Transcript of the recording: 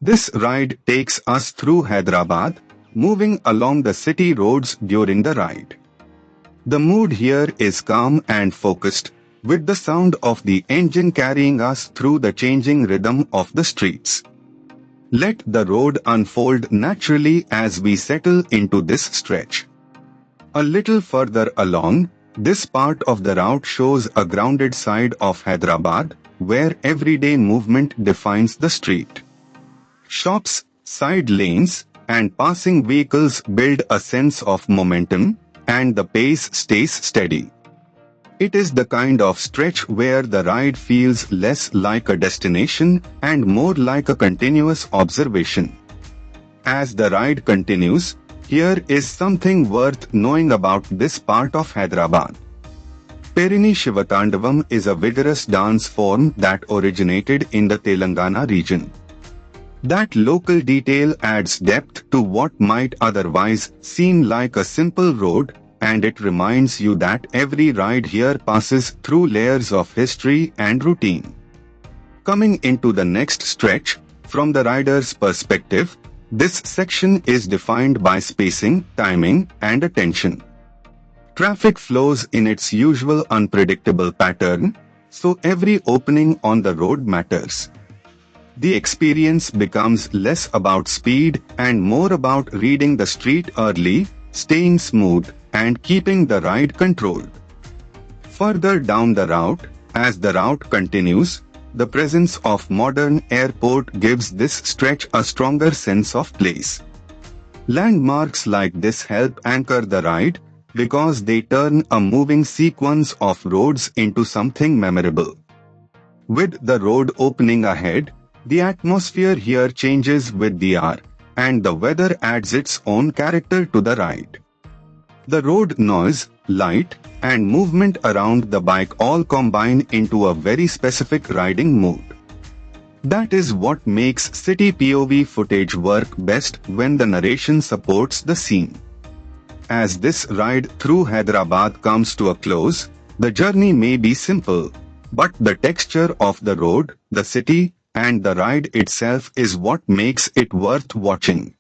This ride takes us through Hyderabad, moving along the city roads during the ride. The mood here is calm and focused, with the sound of the engine carrying us through the changing rhythm of the streets. Let the road unfold naturally as we settle into this stretch. A little further along, this part of the route shows a grounded side of Hyderabad, where everyday movement defines the street. Shops, side lanes, and passing vehicles build a sense of momentum, and the pace stays steady. It is the kind of stretch where the ride feels less like a destination and more like a continuous observation. As the ride continues, here is something worth knowing about this part of Hyderabad. Perini Shivatandavam is a vigorous dance form that originated in the Telangana region. That local detail adds depth to what might otherwise seem like a simple road, and it reminds you that every ride here passes through layers of history and routine. Coming into the next stretch, from the rider's perspective, this section is defined by spacing, timing, and attention. Traffic flows in its usual unpredictable pattern, so every opening on the road matters. The experience becomes less about speed and more about reading the street early, staying smooth, and keeping the ride controlled. Further down the route, as the route continues, the presence of modern airport gives this stretch a stronger sense of place. Landmarks like this help anchor the ride because they turn a moving sequence of roads into something memorable. With the road opening ahead, the atmosphere here changes with the hour, and the weather adds its own character to the ride. The road noise, light, and movement around the bike all combine into a very specific riding mood. That is what makes city POV footage work best when the narration supports the scene. As this ride through Hyderabad comes to a close, the journey may be simple, but the texture of the road, the city, and the ride itself is what makes it worth watching.